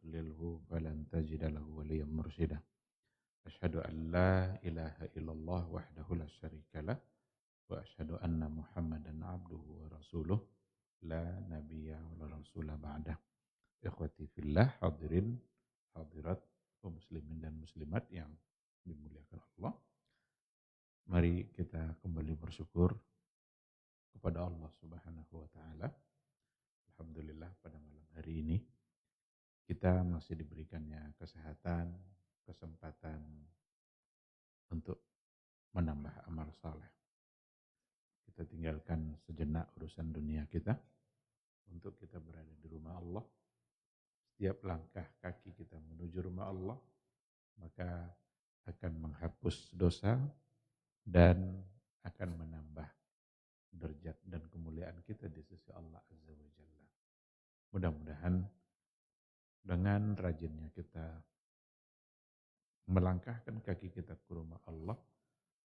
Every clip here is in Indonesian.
يضلله فلن تجد له وليا مرشدا أشهد أن لا إله إلا الله وحده لا شريك له وأشهد أن محمدا عبده ورسوله لا نبي ولا رسول بعده. Ikhwati fillah, hadirin hadirat kaum muslimin dan muslimat yang dimuliakan Allah. Mari kita kembali bersyukur kepada Allah Subhanahu wa taala. Alhamdulillah pada malam hari ini kita masih diberikannya kesehatan, kesempatan untuk menambah amal saleh. Kita tinggalkan sejenak urusan dunia kita untuk kita berada di rumah Allah. Setiap langkah kaki kita menuju rumah Allah maka akan menghapus dosa dan akan menambah derajat dan kemuliaan kita di sisi Allah Azza wa Jalla. Mudah-mudahan dengan rajinnya kita melangkahkan kaki kita ke rumah Allah,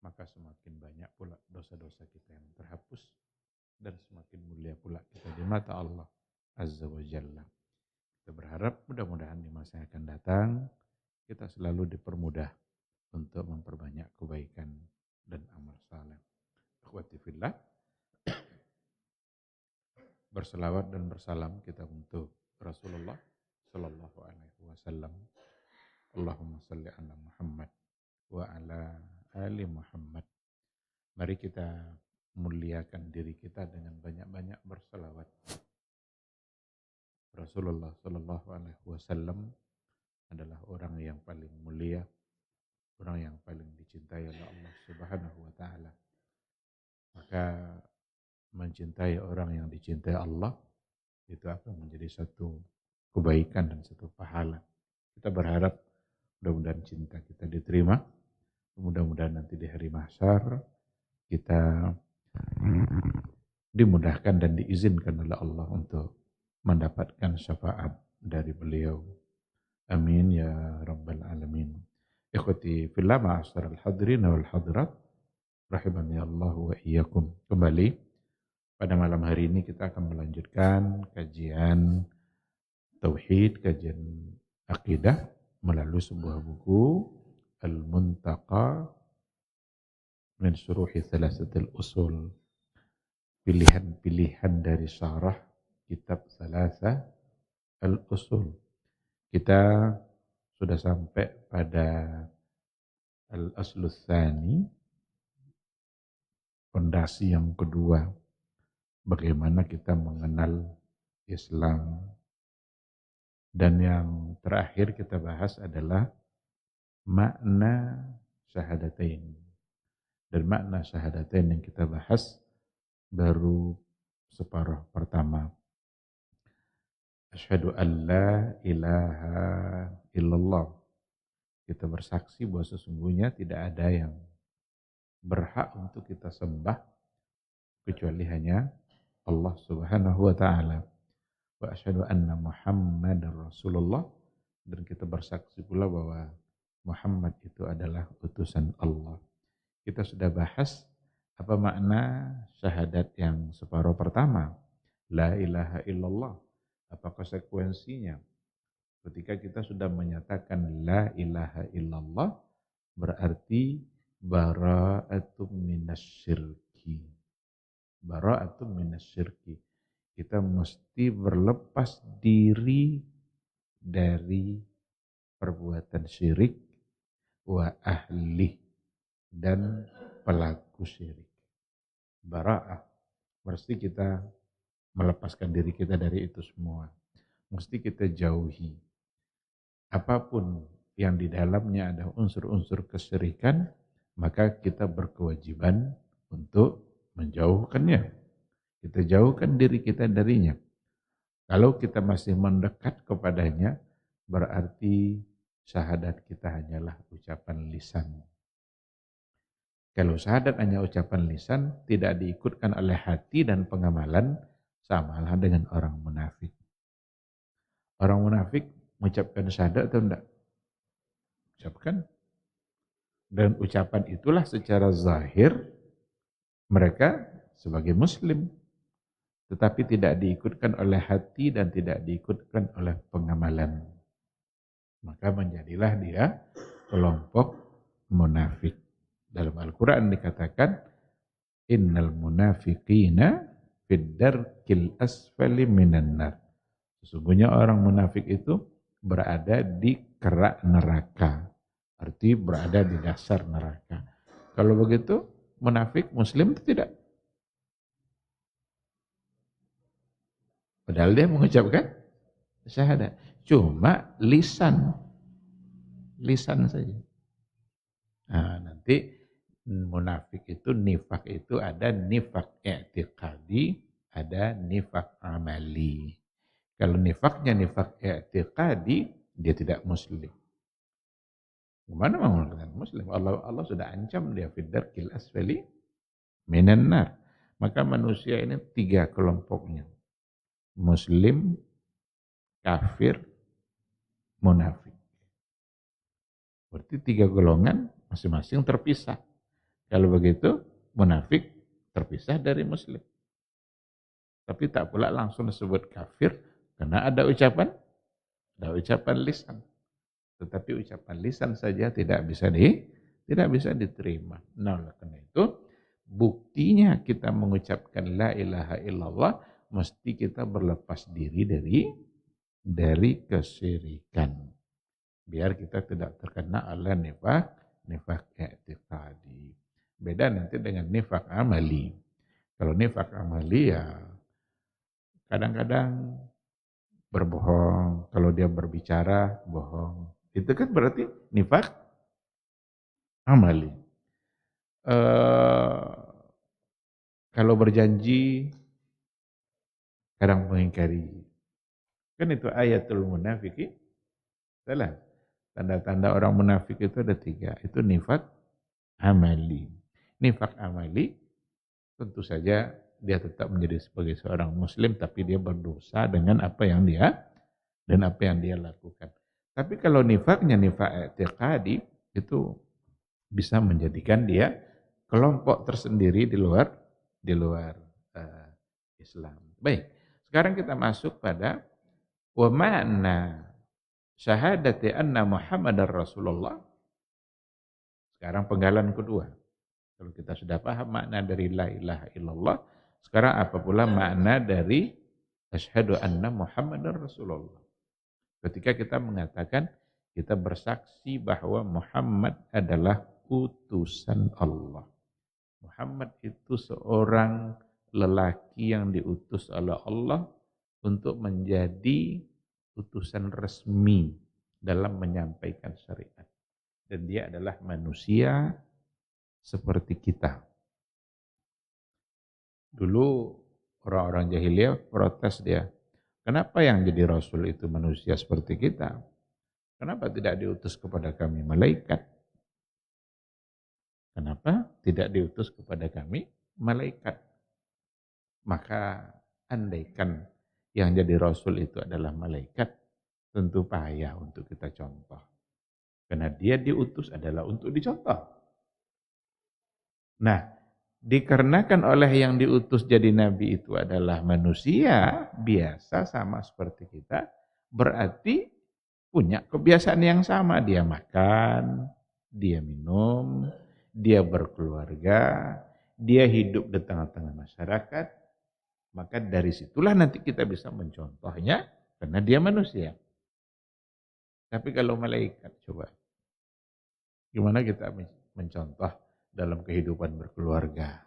maka semakin banyak pula dosa-dosa kita yang terhapus dan semakin mulia pula kita di mata Allah Azza wa Jalla. Kita berharap mudah-mudahan di masa yang akan datang kita selalu dipermudah untuk memperbanyak kebaikan dan amal saleh. Akhwati fillah, berselawat dan bersalam kita untuk Rasulullah sallallahu alaihi wasallam. Allahumma salli ala Muhammad wa ala ali Muhammad. Mari kita muliakan diri kita dengan banyak-banyak berselawat. Rasulullah sallallahu alaihi wasallam adalah orang yang paling mulia, orang yang paling dicintai oleh Allah Subhanahu wa taala. Maka mencintai orang yang dicintai Allah itu akan menjadi satu kebaikan dan satu pahala. Kita berharap mudah-mudahan cinta kita diterima. Mudah-mudahan nanti di hari mahsyar kita dimudahkan dan diizinkan oleh Allah untuk mendapatkan syafaat dari beliau. Amin ya rabbal alamin. Ikhwati fillah, ma'asyiral hadirin wal hadirat, rahimani Allah wa iyyakum. Kembali pada malam hari ini kita akan melanjutkan kajian tauhid, kajian akidah melalui sebuah buku Al-Muntaqa min Syuruhi Thalathatil Usul, pilihan-pilihan dari syarah kitab Thalatha Al-Usul. Kita sudah sampai pada Al-Aslus Tsani, fondasi yang kedua, bagaimana kita mengenal Islam. Dan yang terakhir kita bahas adalah makna syahadatain. Dan makna syahadatain yang kita bahas baru separuh pertama. Asyhadu an la ilaha illallah. Kita bersaksi bahwa sesungguhnya tidak ada yang berhak untuk kita sembah kecuali hanya Allah Subhanahu wa taala. Wa asyhadu anna Muhammadar Rasulullah, dan kita bersaksi pula bahwa Muhammad itu adalah utusan Allah. Kita sudah bahas apa makna syahadat yang separuh pertama, la ilaha illallah. Apa konsekuensinya? Ketika kita sudah menyatakan la ilaha illallah, berarti bara'atum minasyirki. Bara'atum minasyirki. Kita mesti berlepas diri dari perbuatan syirik wa ahli dan pelaku syirik. Bara'ah, mesti kita melepaskan diri kita dari itu semua. Mesti kita jauhi. Apapun yang di dalamnya ada unsur-unsur kesyirikan, maka kita berkewajiban untuk menjauhkannya. Kita jauhkan diri kita darinya. Kalau kita masih mendekat kepadanya, berarti syahadat kita hanyalah ucapan lisan. Kalau syahadat hanya ucapan lisan, tidak diikutkan oleh hati dan pengamalan, samalah dengan orang munafik. Orang munafik mengucapkan syahadat atau tidak? Ucapkan. Dan ucapan itulah secara zahir mereka sebagai muslim. Tetapi tidak diikutkan oleh hati dan tidak diikutkan oleh pengamalan. Maka menjadilah dia kelompok munafik. Dalam Al-Quran dikatakan, innal munafiqina fid darkil asfali minan nar. Sesungguhnya orang munafik itu berada di kerak neraka. Arti berada di dasar neraka. Kalau begitu, munafik muslim itu tidak. Padahal dia mengucapkan syahadat. Cuma lisan saja. Nah, nanti munafik itu, nifak itu ada nifak i'tiqadi, ada nifak amali. Kalau nifaknya nifak i'tiqadi, dia tidak muslim. Gimana mau mengatakan muslim? Allah sudah ancam dia fid-darkil asfali minan nar. Maka manusia ini 3 kelompoknya. Muslim, kafir, munafik. Berarti 3 golongan masing-masing terpisah. Kalau begitu, munafik terpisah dari muslim. Tapi tak pula langsung disebut kafir, karena ada ucapan lisan. Tetapi ucapan lisan saja tidak bisa diterima. Nah, oleh karena itu, buktinya kita mengucapkan la ilaha illallah, mesti kita berlepas diri dari kesyirikan. Biar kita tidak terkena oleh nifak i'tiqadi. Beda nanti dengan nifak amali. Kalau nifak amali ya kadang-kadang berbohong, kalau dia berbicara bohong. Itu kan berarti nifak amali. Kalau berjanji kadang mengingkari. Kan itu ayatul munafiki. Salah. Tanda-tanda orang munafik itu ada 3. Itu nifak amali. Nifak amali tentu saja dia tetap menjadi sebagai seorang muslim, tapi dia berdosa dengan apa yang dia lakukan. Tapi kalau nifaknya nifak i'tiqadi, itu bisa menjadikan dia kelompok tersendiri di luar Islam. Baik, sekarang kita masuk pada wa ma'na syahadati anna Muhammadar Rasulullah. Sekarang penggalan kedua. Kalau kita sudah paham makna dari la ilaha illallah, sekarang apa pula makna dari asyhadu anna Muhammadar Rasulullah. Ketika kita mengatakan, kita bersaksi bahwa Muhammad adalah utusan Allah. Muhammad itu seorang lelaki yang diutus oleh Allah untuk menjadi utusan resmi dalam menyampaikan syariat. Dan dia adalah manusia seperti kita. Dulu orang-orang jahiliyah protes dia. Kenapa yang jadi Rasul itu manusia seperti kita? Kenapa tidak diutus kepada kami malaikat? Kenapa tidak diutus kepada kami malaikat? Maka andaikan yang jadi Rasul itu adalah malaikat, tentu payah untuk kita contoh. Karena dia diutus adalah untuk dicontoh. Nah, dikarenakan oleh yang diutus jadi nabi itu adalah manusia biasa sama seperti kita, berarti punya kebiasaan yang sama. Dia makan, dia minum, dia berkeluarga, dia hidup di tengah-tengah masyarakat. Maka dari situlah nanti kita bisa mencontohnya karena dia manusia. Tapi kalau malaikat, coba gimana kita mencontoh dalam kehidupan berkeluarga?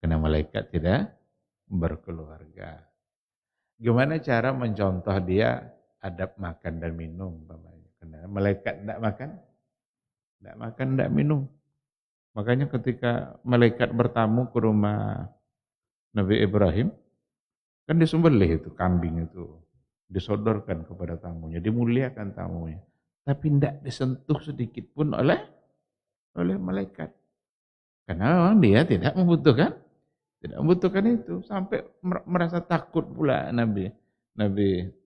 Karena malaikat tidak berkeluarga. Gimana cara mencontoh dia adab makan dan minum? Karena malaikat tidak makan, tidak minum. Makanya ketika malaikat bertamu ke rumah Nabi Ibrahim, kan disembelih itu kambing itu, disodorkan kepada tamunya, dimuliakan tamunya. Tapi tidak disentuh sedikit pun oleh malaikat. Karena memang dia tidak membutuhkan itu. Sampai merasa takut pula Nabi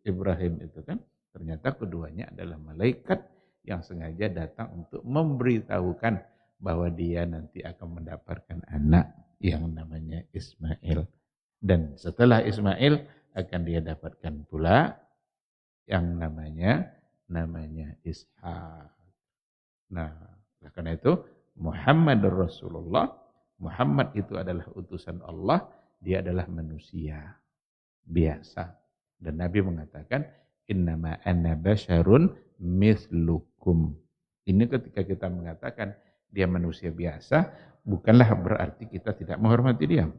Ibrahim itu kan. Ternyata keduanya adalah malaikat yang sengaja datang untuk memberitahukan bahwa dia nanti akan mendapatkan anak yang namanya Ismail. Dan setelah Ismail akan dia dapatkan pula yang namanya namanya Ishak. Nah, karena itu Muhammadur Rasulullah, Muhammad itu adalah utusan Allah, dia adalah manusia biasa. Dan Nabi mengatakan, innama ana basyarun mislukum. Ini ketika kita mengatakan dia manusia biasa, bukanlah berarti kita tidak menghormati dia.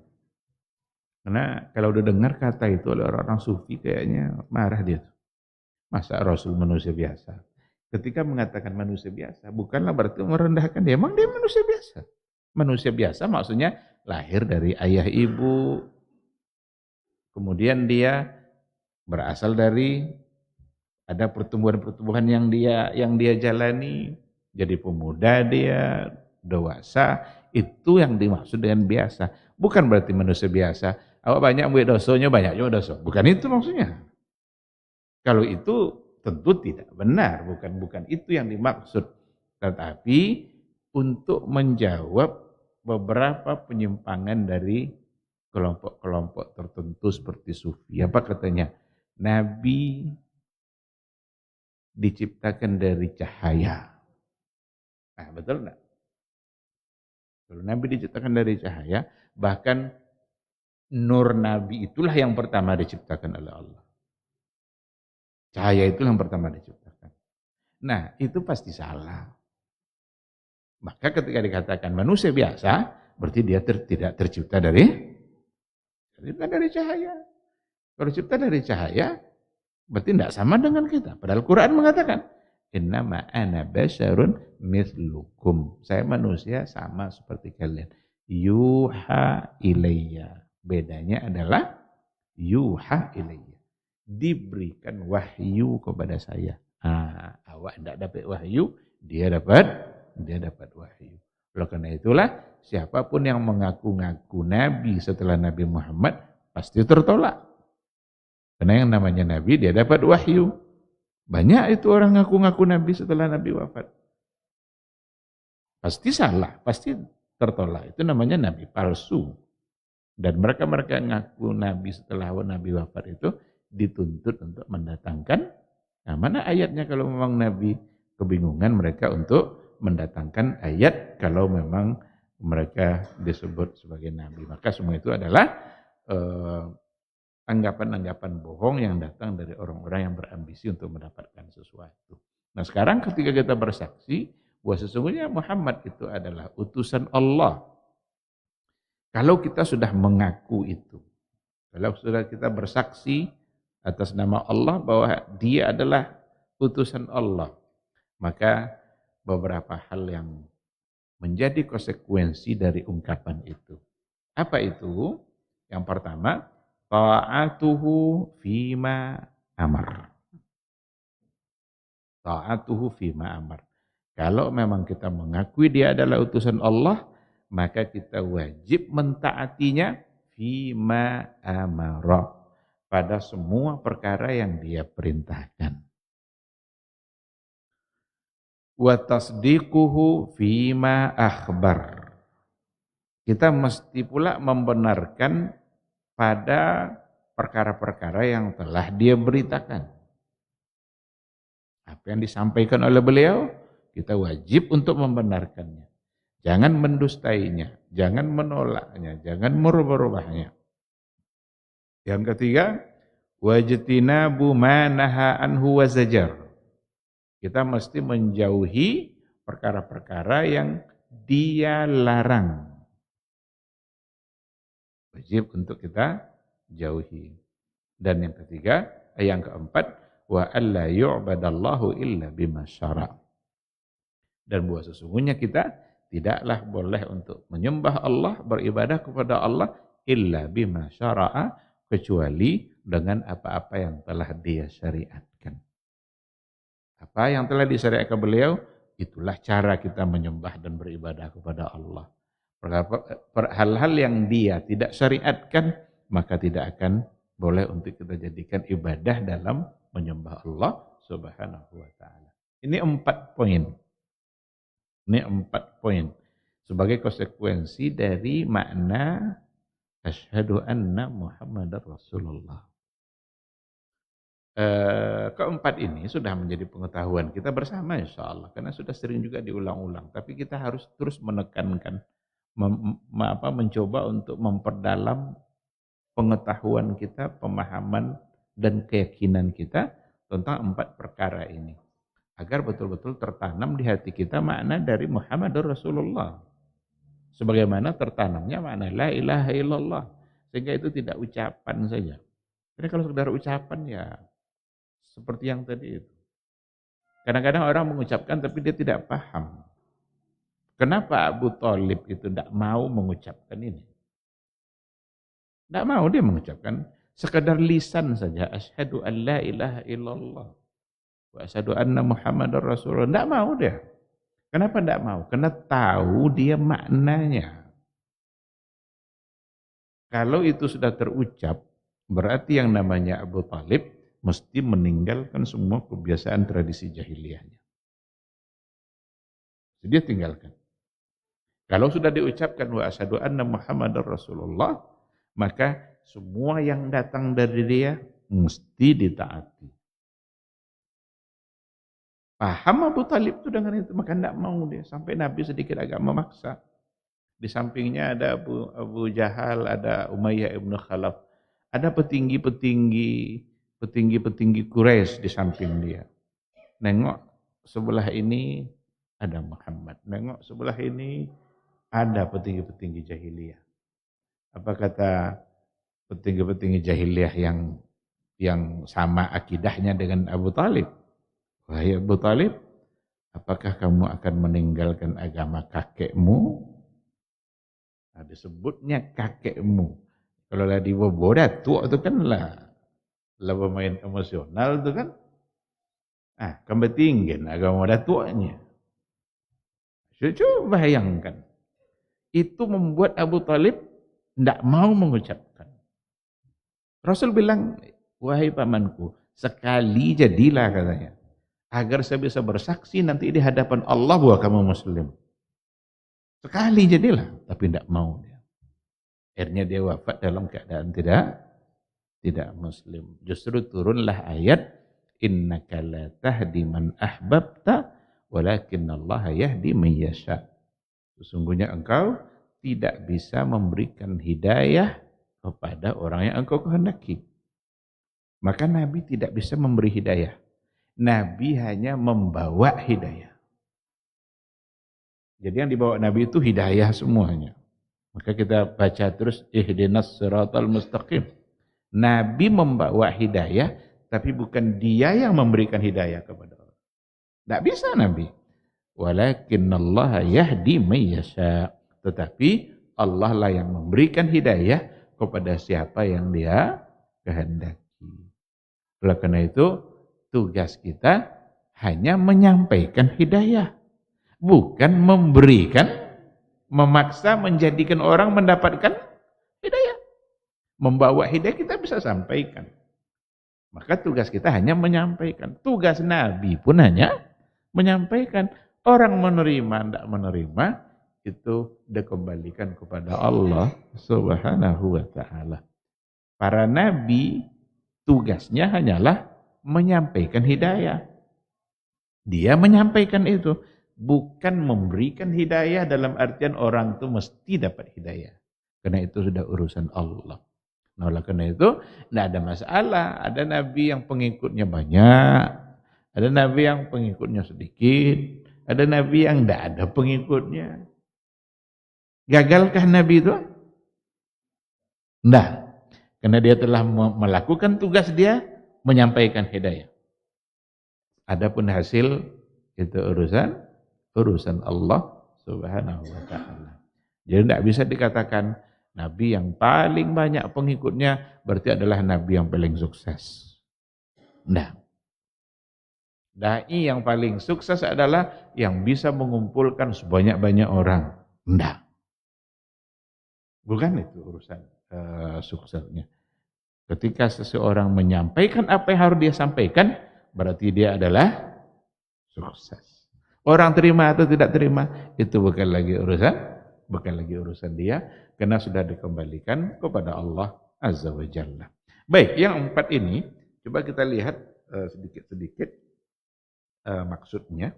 Karena kalau udah dengar kata itu oleh orang-orang sufi, kayaknya marah dia. Masa Rasul manusia biasa? Ketika mengatakan manusia biasa, bukanlah berarti merendahkan dia. Emang dia manusia biasa. Manusia biasa maksudnya lahir dari ayah ibu, kemudian dia berasal dari ada pertumbuhan-pertumbuhan yang dia jalani, jadi pemuda dia, dewasa, itu yang dimaksud dengan biasa. Bukan berarti manusia biasa. Awak banyak buat dosanya, banyak juga dosa. Bukan itu maksudnya. Kalau itu tentu tidak benar, bukan itu yang dimaksud. Tetapi untuk menjawab beberapa penyimpangan dari kelompok-kelompok tertentu seperti sufi. Apa katanya? Nabi diciptakan dari cahaya. Nah, betul enggak? Kalau Nabi diciptakan dari cahaya, bahkan nur Nabi itulah yang pertama diciptakan oleh Allah. Cahaya itu yang pertama diciptakan. Nah, itu pasti salah. Maka ketika dikatakan manusia biasa, berarti dia tidak tercipta dari cahaya. Kalau tercipta dari cahaya, berarti tidak sama dengan kita. Padahal Quran mengatakan, innama ana basyarun mislukum. Saya manusia sama seperti kalian. Yuha ilayya. Bedanya adalah yuha ilayya. Diberikan wahyu kepada saya. Awak tidak dapat wahyu, dia dapat wahyu. Oleh karena itulah, siapapun yang mengaku-ngaku Nabi setelah Nabi Muhammad, pasti tertolak. Karena yang namanya Nabi, dia dapat wahyu. Banyak itu orang ngaku-ngaku Nabi setelah Nabi wafat. Pasti salah, pasti tertolak. Itu namanya Nabi palsu. Dan mereka-mereka yang ngaku Nabi setelah Nabi wafat itu dituntut untuk mendatangkan, nah mana ayatnya kalau memang Nabi kebingungan mereka untuk mendatangkan ayat kalau memang mereka disebut sebagai Nabi. Maka semua itu adalah anggapan-anggapan bohong yang datang dari orang-orang yang berambisi untuk mendapatkan sesuatu. Nah sekarang ketika kita bersaksi bahwa sesungguhnya Muhammad itu adalah utusan Allah. Kalau kita sudah mengaku itu, kalau sudah kita bersaksi atas nama Allah bahwa dia adalah utusan Allah, maka beberapa hal yang menjadi konsekuensi dari ungkapan itu. Apa itu? Yang pertama, ta'atuhu fima amar. Ta'atuhu fima amar. Kalau memang kita mengakui dia adalah utusan Allah, maka kita wajib mentaatinya fima amara, pada semua perkara yang dia perintahkan. Wa tasdiquhu fima akhbar. Kita mesti pula membenarkan pada perkara-perkara yang telah dia beritakan. Apa yang disampaikan oleh beliau, kita wajib untuk membenarkannya. Jangan mendustainya, jangan menolaknya, jangan merubah-rubahnya. Yang ketiga, wajtinabu ma naha anhu wa zajar. Kita mesti menjauhi perkara-perkara yang dia larang. Wajib untuk kita jauhi. Dan yang ketiga, yang keempat, wa alla yu'badallahu illa bima syara'. Dan bahwa sesungguhnya kita tidaklah boleh untuk menyembah Allah, beribadah kepada Allah illa bima syara'a, kecuali dengan apa-apa yang telah dia syariatkan. Apa yang telah disyariatkan beliau, itulah cara kita menyembah dan beribadah kepada Allah. Hal-hal yang dia tidak syariatkan, maka tidak akan boleh untuk kita jadikan ibadah dalam menyembah Allah Subhanahu wa ta'ala. Ini 4 poin. Ini 4 poin sebagai konsekuensi dari makna asyhadu anna Muhammadar Rasulullah. Keempat ini sudah menjadi pengetahuan kita bersama insya Allah, karena sudah sering juga diulang-ulang. Tapi kita harus terus menekankan, mencoba untuk memperdalam pengetahuan kita, pemahaman dan keyakinan kita tentang empat perkara ini, agar betul-betul tertanam di hati kita makna dari Muhammadur Rasulullah. Sebagaimana tertanamnya makna la ilaha illallah. Sehingga itu tidak ucapan saja. Karena kalau sekedar ucapan ya seperti yang tadi itu. Kadang-kadang orang mengucapkan tapi dia tidak paham. Kenapa Abu Thalib itu tidak mau mengucapkan ini? Tidak mau dia mengucapkan. Sekedar lisan saja. Asyhadu an la ilaha illallah. Wa asyhadu anna Muhammadar Rasulullah. Tidak mau dia. Kenapa tidak mau? Karena tahu dia maknanya. Kalau itu sudah terucap, berarti yang namanya Abu Thalib mesti meninggalkan semua kebiasaan tradisi jahiliyahnya. Dia tinggalkan. Kalau sudah diucapkan wa asyhadu anna Muhammadar Rasulullah, maka semua yang datang dari dia mesti ditaati. Paham Abu Thalib itu dengan itu, maka tidak mau dia. Sampai Nabi sedikit agak memaksa. Di sampingnya ada Abu Jahal, ada Umayyah ibn Khalaf. Ada petinggi-petinggi Quraisy di samping dia. Nengok sebelah ini ada Muhammad. Nengok sebelah ini ada petinggi-petinggi jahiliyah. Apa kata petinggi-petinggi jahiliyah yang sama akidahnya dengan Abu Thalib? Wahai Abu Thalib, apakah kamu akan meninggalkan agama kakekmu? Nah, disebutnya kakekmu. Kalau lah di boboda tua itu kan lah pemain emosional itu kan. Kamu tinggalkan agama tuanya. Coba bayangkan. Itu membuat Abu Thalib tidak mau mengucapkan. Rasul bilang, wahai pamanku, sekali jadilah katanya. Agar saya bisa bersaksi nanti di hadapan Allah bahwa kamu muslim. Sekali jadilah, tapi tidak mau dia. Akhirnya dia wafat dalam keadaan tidak muslim. Justru turunlah ayat, innaka la tahdi man ahbabta, walakinnallaha yahdi man yasha. Sesungguhnya engkau tidak bisa memberikan hidayah kepada orang yang engkau kehendaki. Maka Nabi tidak bisa memberi hidayah. Nabi hanya membawa hidayah. Jadi yang dibawa Nabi itu hidayah semuanya. Maka kita baca terus ihdinas siratal mustaqim. Nabi membawa hidayah, tapi bukan dia yang memberikan hidayah kepada orang. Tidak bisa Nabi. Walakinnallaha yahdi man yasha. Tetapi Allah lah yang memberikan hidayah kepada siapa yang dia kehendaki. Oleh karena itu, tugas kita hanya menyampaikan hidayah. Bukan memberikan, memaksa menjadikan orang mendapatkan hidayah. Membawa hidayah kita bisa sampaikan. Maka tugas kita hanya menyampaikan. Tugas Nabi pun hanya menyampaikan. Orang menerima, tidak menerima, itu dikembalikan kepada Allah Subhanahu wa ta'ala. Para Nabi tugasnya hanyalah menyampaikan hidayah. Dia menyampaikan itu. Bukan memberikan hidayah dalam artian orang itu mesti dapat hidayah. Karena itu sudah urusan Allah. Nah, oleh karena itu tidak ada masalah. Ada Nabi yang pengikutnya banyak. Ada Nabi yang pengikutnya sedikit. Ada Nabi yang tidak ada pengikutnya. Gagalkah Nabi itu? Tidak. Karena dia telah melakukan tugas dia menyampaikan hidayah. Adapun hasil itu urusan Allah Subhanahu wa ta'ala. Jadi tidak bisa dikatakan Nabi yang paling banyak pengikutnya berarti adalah Nabi yang paling sukses. Nah, dai yang paling sukses adalah yang bisa mengumpulkan sebanyak-banyak orang. Tidak. Bukan itu urusan suksesnya. Ketika seseorang menyampaikan apa yang harus dia sampaikan, berarti dia adalah sukses. Orang terima atau tidak terima, itu bukan lagi urusan dia, karena sudah dikembalikan kepada Allah Azza wa Jalla. Baik, yang empat ini Coba kita lihat sedikit-sedikit maksudnya,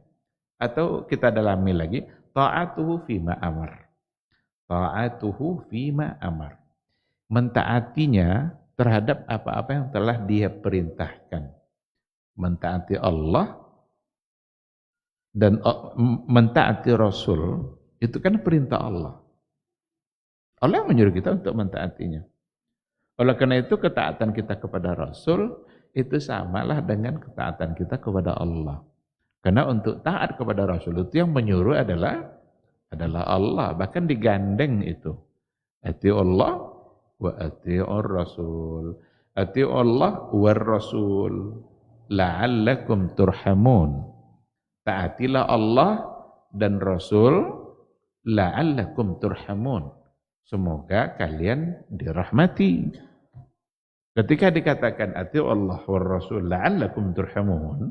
atau kita dalami lagi, ta'atuhu fima amar. Ta'atuhu fima amar. Mentaatinya terhadap apa-apa yang telah Dia perintahkan. Mentaati Allah dan mentaati Rasul itu kan perintah Allah. Allah yang menyuruh kita untuk mentaatinya. Oleh karena itu ketaatan kita kepada Rasul itu samalah dengan ketaatan kita kepada Allah. Karena untuk taat kepada Rasul itu yang menyuruh adalah Allah. Bahkan digandeng itu. Ati'u Allah wa ati'ur Rasul. Ati'u Allah war Rasul la'allakum turhamun. Taatilah Allah dan Rasul la'allakum turhamun. Semoga kalian dirahmati. Ketika dikatakan ati'u Allah war Rasul la'allakum turhamun,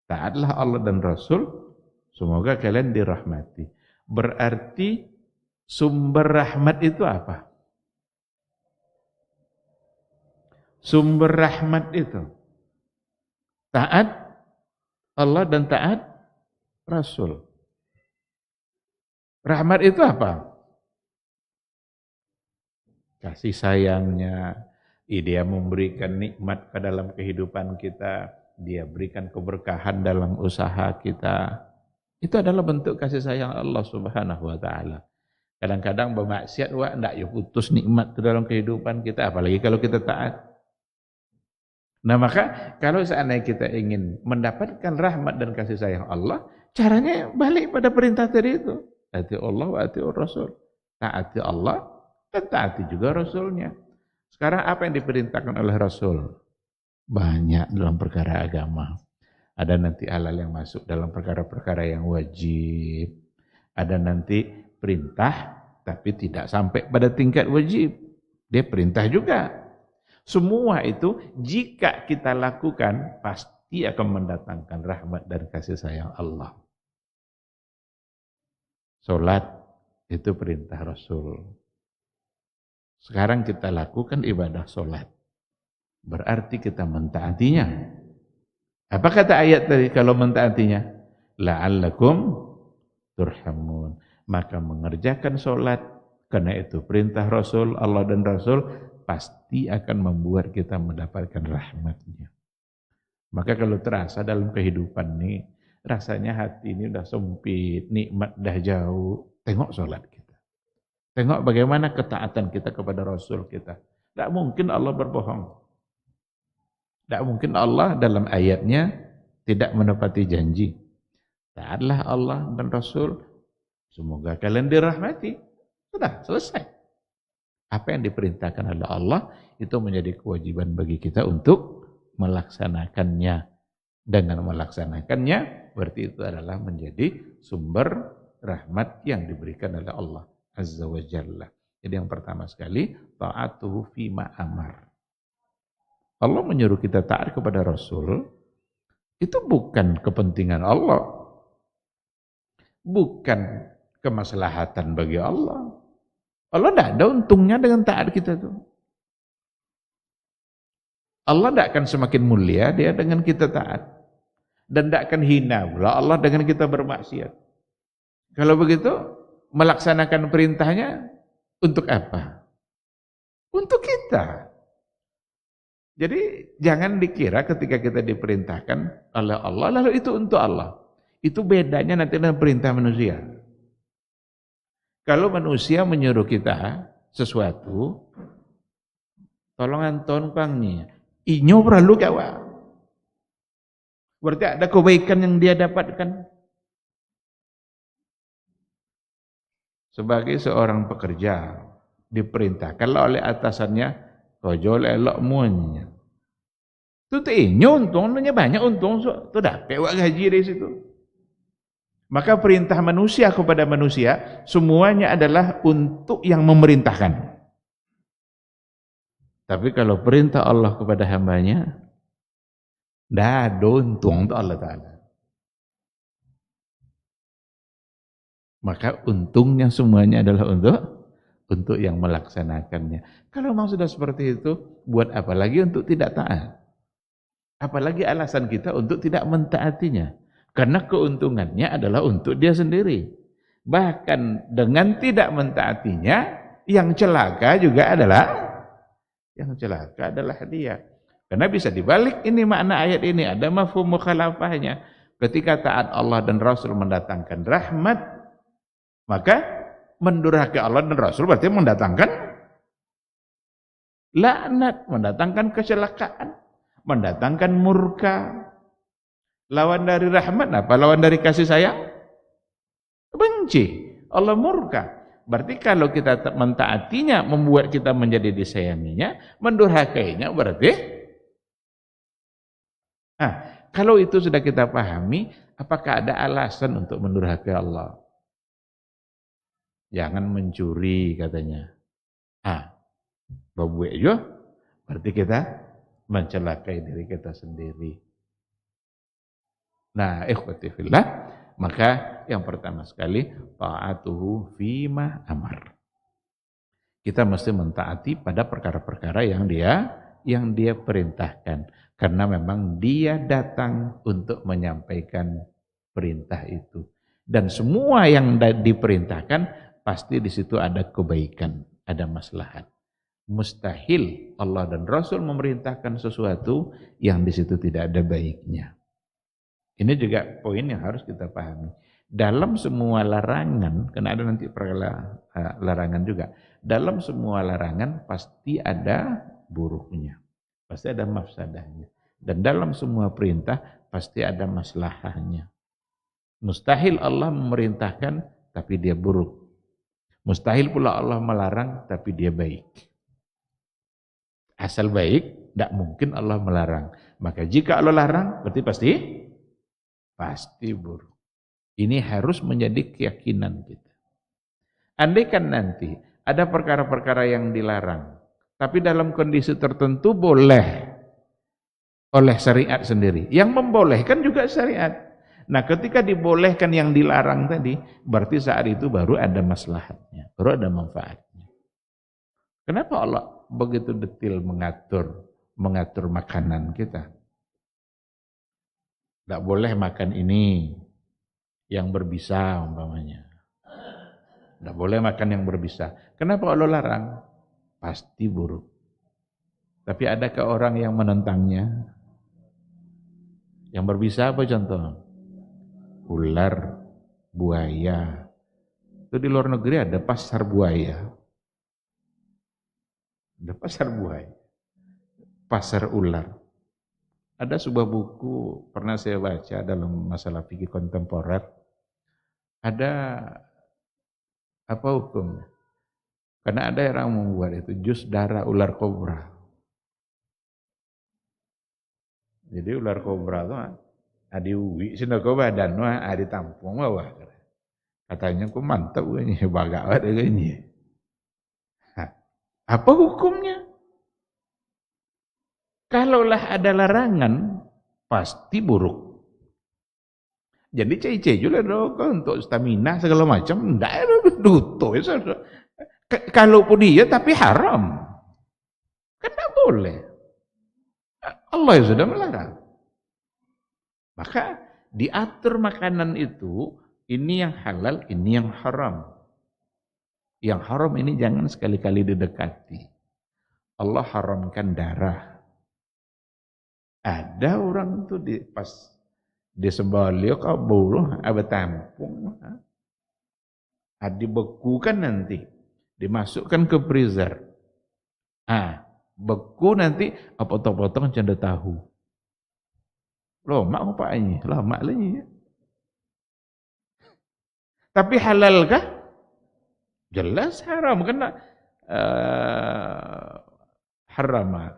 taatlah Allah dan Rasul, semoga kalian dirahmati. Berarti sumber rahmat itu apa? Sumber rahmat itu taat Allah dan taat Rasul. Rahmat itu apa? Kasih sayangnya, Dia memberikan nikmat ke dalam kehidupan kita, Dia berikan keberkahan dalam usaha kita. Itu adalah bentuk kasih sayang Allah Subhanahu wa taala. Kadang-kadang bermaksiat ndak ya putus nikmat ke dalam kehidupan kita, apalagi kalau kita taat. Nah, maka kalau seandainya kita ingin mendapatkan rahmat dan kasih sayang Allah, caranya balik pada perintah tadi itu. Ati Allah wa ati Rasul. Taati Allah dan taati juga Rasulnya. Sekarang apa yang diperintahkan oleh Rasul? Banyak dalam perkara agama. Ada nanti halal yang masuk dalam perkara-perkara yang wajib. Ada nanti perintah tapi tidak sampai pada tingkat wajib. Dia perintah juga. Semua itu jika kita lakukan pasti akan mendatangkan rahmat dan kasih sayang Allah. Salat itu perintah Rasul. Sekarang kita lakukan ibadah salat. Berarti kita mentaatinya. Apa kata ayat tadi kalau mentaatinya? La'allakum turhamun. Maka mengerjakan salat karena itu perintah Rasul, Allah dan Rasul pasti akan membuat kita mendapatkan rahmatnya. Maka kalau terasa dalam kehidupan ini, rasanya hati ini udah sempit, nikmat dah jauh, tengok sholat kita. Tengok bagaimana ketaatan kita kepada Rasul kita. Tidak mungkin Allah berbohong. Tidak mungkin Allah dalam ayatnya tidak menepati janji. Taatlah Allah dan Rasul, semoga kalian dirahmati. Sudah, selesai. Apa yang diperintahkan oleh Allah itu menjadi kewajiban bagi kita untuk melaksanakannya. Dengan melaksanakannya berarti itu adalah menjadi sumber rahmat yang diberikan oleh Allah Azza wa Jalla. Jadi yang pertama sekali, ta'atuhu fima amar. Allah menyuruh kita taat kepada Rasul, itu bukan kepentingan Allah. Bukan kemaslahatan bagi Allah. Allah tidak ada untungnya dengan taat kita tuh. Allah tidak akan semakin mulia dia dengan kita taat. Dan tidak akan hina pula Allah dengan kita bermaksiat. Kalau begitu, melaksanakan perintahnya untuk apa? Untuk kita. Jadi jangan dikira ketika kita diperintahkan oleh Allah, lalu itu untuk Allah. Itu bedanya nanti dengan perintah manusia. Kalau manusia menyuruh kita sesuatu, tolong anton pangnya, inyo perlu kawa. Berarti ada kebaikan yang dia dapatkan. Sebagai seorang pekerja, diperintahkanlah oleh atasannya, kojol elok muanya. Itu inyo untungnya banyak untung, itu dapat wak gaji dari situ. Maka perintah manusia kepada manusia semuanya adalah untuk yang memerintahkan. Tapi kalau perintah Allah kepada hambanya, dah ada untung untuk Allah Ta'ala. Maka untungnya semuanya adalah untuk yang melaksanakannya. Kalau memang sudah seperti itu, buat apa lagi untuk tidak taat? Apalagi alasan kita untuk tidak mentaatinya. Karena keuntungannya adalah untuk dia sendiri. Bahkan dengan tidak mentaatinya, yang celaka juga adalah dia. Karena bisa dibalik ini makna ayat ini, ada mafhum mukhalafahnya. Ketika taat Allah dan Rasul mendatangkan rahmat, maka mendurhaka Allah dan Rasul berarti mendatangkan laknat, mendatangkan kecelakaan, mendatangkan murka. Lawan dari rahmat apa? Lawan dari kasih sayang? Benci. Allah murka. Berarti kalau kita mentaatinya membuat kita menjadi disayanginya, mendurhakainya berarti kalau itu sudah kita pahami, apakah ada alasan untuk mendurhakai Allah? Jangan mencuri katanya. Babuek juga berarti kita mencelakai diri kita sendiri. Nah, ikhwati fillah, maka yang pertama sekali ta'atuhu fima amar. Kita mesti mentaati pada perkara-perkara yang dia perintahkan, karena memang dia datang untuk menyampaikan perintah itu. Dan semua yang diperintahkan pasti di situ ada kebaikan, ada maslahat. Mustahil Allah dan Rasul memerintahkan sesuatu yang di situ tidak ada baiknya. Ini juga poin yang harus kita pahami. Dalam semua larangan, karena ada nanti larangan juga. Dalam semua larangan pasti ada buruknya, pasti ada mafsadahnya. Dan dalam semua perintah pasti ada maslahahnya. Mustahil Allah memerintahkan tapi dia buruk. Mustahil pula Allah melarang tapi dia baik. Asal baik, tidak mungkin Allah melarang. Maka jika Allah larang, berarti pasti buruk. Ini harus menjadi keyakinan kita. Andaikan nanti ada perkara-perkara yang dilarang, tapi dalam kondisi tertentu boleh oleh syariat sendiri. Yang membolehkan juga syariat. Nah, ketika dibolehkan yang dilarang tadi, berarti saat itu baru ada maslahatnya, baru ada manfaatnya. Kenapa Allah begitu detail mengatur makanan kita? Tidak boleh makan ini yang berbisa umpamanya. Tidak boleh makan yang berbisa. Kenapa Allah larang? Pasti buruk. Tapi adakah orang yang menentangnya? Yang berbisa apa contoh? Ular, buaya. Itu di luar negeri ada pasar buaya. Ada pasar buaya. Pasar ular. Ada sebuah buku pernah saya baca dalam masalah fikih kontemporer. Ada apa hukumnya? Karena ada yang membuat itu jus darah ular kobra. Jadi ular kobra itu adi uwi sina ko badan mah adi tampung bawah. Katanya ku mantap ini bagak ada gini. Apa hukumnya? Kalaulah ada larangan, pasti buruk. Jadi cai-cai juga untuk stamina segala macam, enggak ada duto. Kalaupun iya tapi haram. Kan enggak boleh. Allah yang sudah melarang. Maka diatur makanan itu, ini yang halal, ini yang haram. Yang haram ini jangan sekali-kali didekati. Allah haramkan darah. Ada orang tuh pas disembelih kau buruh ada tampung, dibekukan nanti, dimasukkan ke freezer. Beku nanti potong-potong canda tahu. Loh, mak apa ini? Lah mak lagi. Tapi halal kah? Jelas haram karena haram.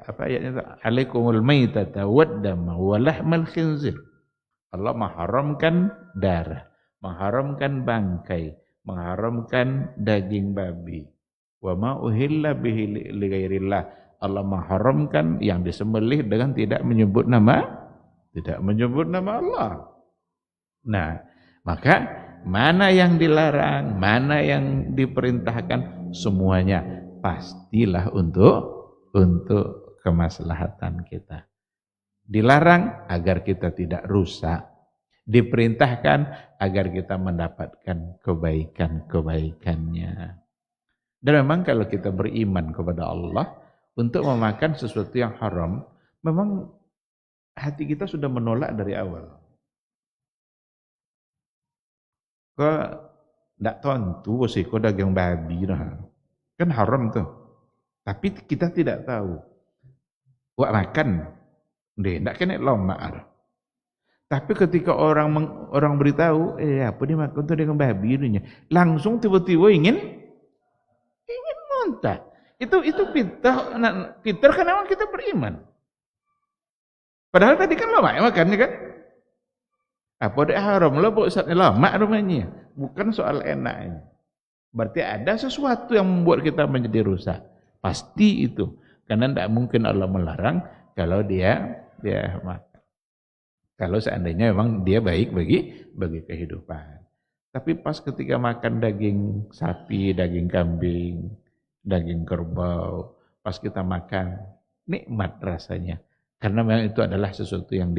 Apa ayatnya? Alaikumul maitata waddama wa lahmal khinzir. Allah mengharamkan darah, mengharamkan bangkai, mengharamkan daging babi. Wa ma uhilla bihi li ghairillah. Allah mengharamkan yang disembelih dengan tidak menyebut nama Allah. Nah, maka mana yang dilarang, mana yang diperintahkan, semuanya pastilah untuk kemaslahatan kita. Dilarang agar kita tidak rusak. Diperintahkan agar kita mendapatkan kebaikan-kebaikannya. Dan memang kalau kita beriman kepada Allah, untuk memakan sesuatu yang haram, memang hati kita sudah menolak dari awal. Kok tidak tentu kok daging babi nah. Kan haram tuh. Tapi kita tidak tahu. Wak makan, deh, tidak kena lomak. Tapi ketika orang beritahu, apa dia makan tuh daging babi ini, langsung tiba-tiba ingin muntah. Itu fitrah kan memang kita beriman. Padahal tadi kan lomak makannya kan. Apa dia haram lo saatnya lomak rumahnya. Bukan soal enaknya. Berarti ada sesuatu yang membuat kita menjadi rusak. Pasti itu. Karena tidak mungkin Allah melarang kalau dia makan. Kalau seandainya memang dia baik bagi kehidupan. Tapi pas ketika makan daging sapi, daging kambing, daging kerbau, pas kita makan, nikmat rasanya. Karena memang itu adalah sesuatu yang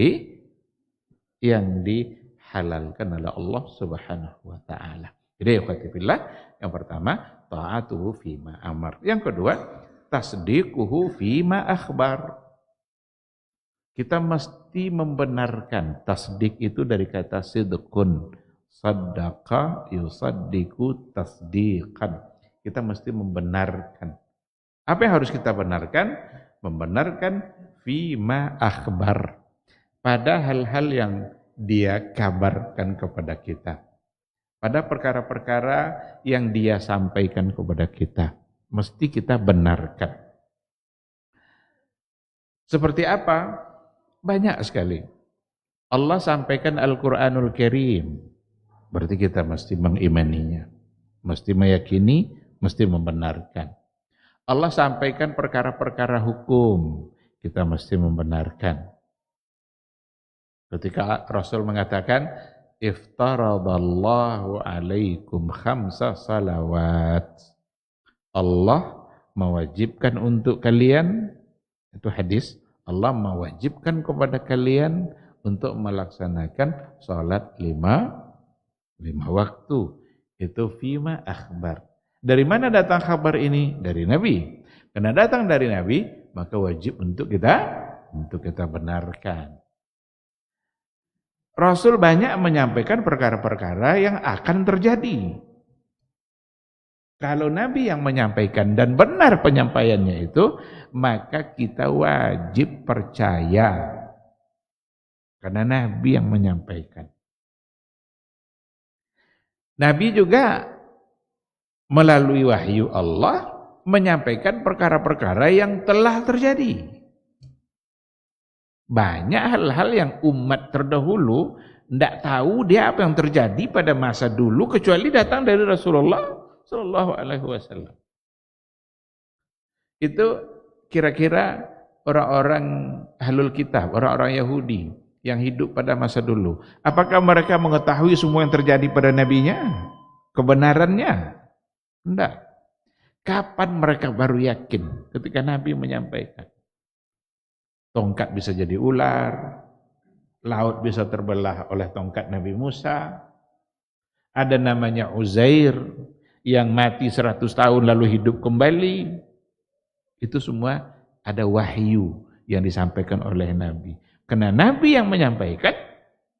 dihalalkan oleh Allah Subhanahu wa taala. Jadi ikhwatifillah, yang pertama ta'atuhu fima amar. Yang kedua, tasdiquhu fima akhbar. Kita mesti membenarkan. Tasdik itu dari kata sidqun. Saddaqa yusaddiqu tasdiqan. Kita mesti membenarkan. Apa yang harus kita benarkan? Membenarkan fima akhbar. Pada hal-hal yang dia kabarkan kepada kita. Pada perkara-perkara yang dia sampaikan kepada kita. Mesti kita benarkan. Seperti apa? Banyak sekali. Allah sampaikan Al-Quranul Karim. Berarti kita mesti mengimaninya. Mesti meyakini, mesti membenarkan. Allah sampaikan perkara-perkara hukum. Kita mesti membenarkan. Ketika Rasul mengatakan, iftaradallahu alaikum khamsa salawat. Allah mewajibkan untuk kalian, itu hadis, Allah mewajibkan kepada kalian untuk melaksanakan sholat lima waktu. Itu fima akhbar. Dari mana datang kabar ini? Dari Nabi. Karena datang dari Nabi, maka wajib untuk kita benarkan. Rasul banyak menyampaikan perkara-perkara yang akan terjadi. Kalau Nabi yang menyampaikan dan benar penyampaiannya itu, maka kita wajib percaya. Karena Nabi yang menyampaikan. Nabi juga melalui wahyu Allah menyampaikan perkara-perkara yang telah terjadi. Banyak hal-hal yang umat terdahulu tidak tahu dia apa yang terjadi pada masa dulu kecuali datang dari Rasulullah Sallallahu Alaihi Wasallam. Itu kira-kira orang-orang ahlul kitab, orang-orang Yahudi yang hidup pada masa dulu. Apakah mereka mengetahui semua yang terjadi pada nabinya? Kebenarannya? Tidak. Kapan mereka baru yakin? Ketika Nabi menyampaikan. Tongkat bisa jadi ular, laut bisa terbelah oleh tongkat Nabi Musa. Ada namanya Uzair yang mati 100 tahun lalu hidup kembali. Itu semua ada wahyu yang disampaikan oleh Nabi. Karena Nabi yang menyampaikan,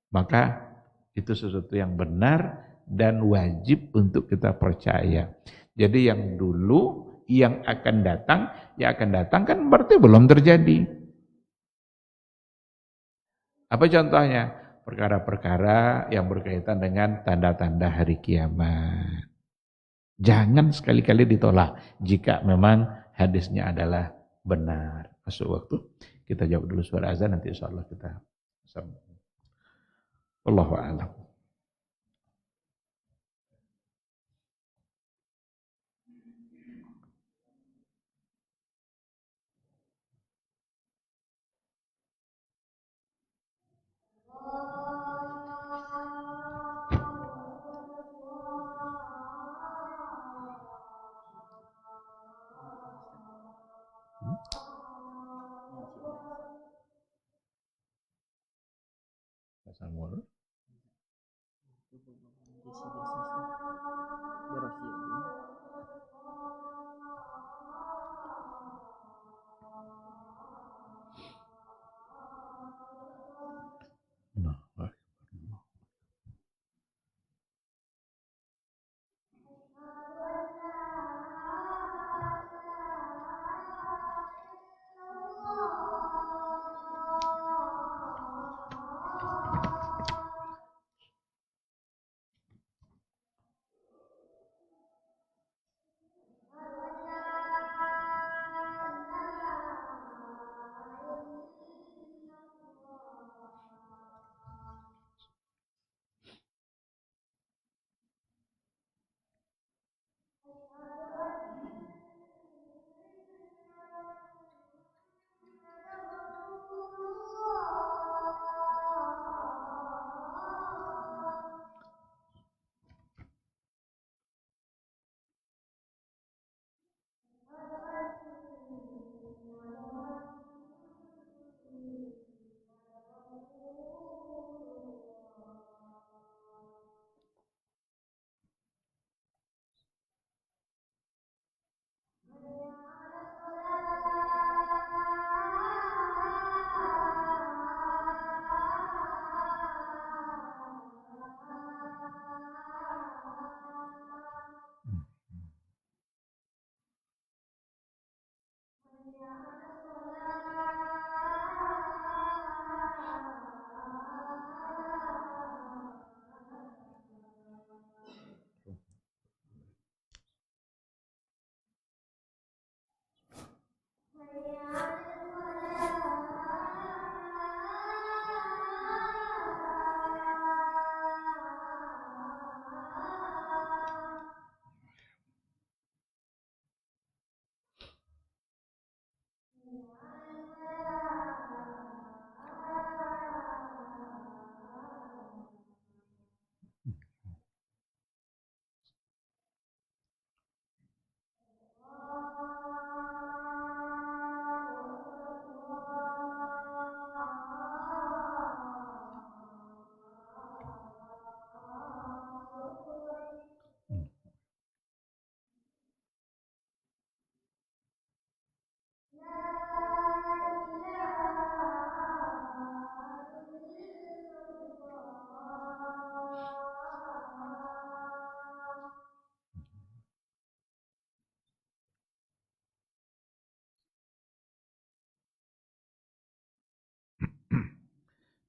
maka itu sesuatu yang benar dan wajib untuk kita percaya. Jadi yang dulu, yang akan datang kan berarti belum terjadi. Apa contohnya? Perkara-perkara yang berkaitan dengan tanda-tanda hari kiamat. Jangan sekali-kali ditolak jika memang hadisnya adalah benar. Masuk waktu, kita jawab dulu suara azan, nanti insyaallah kita sambung. Wallahu a'lam. Samul. Nah,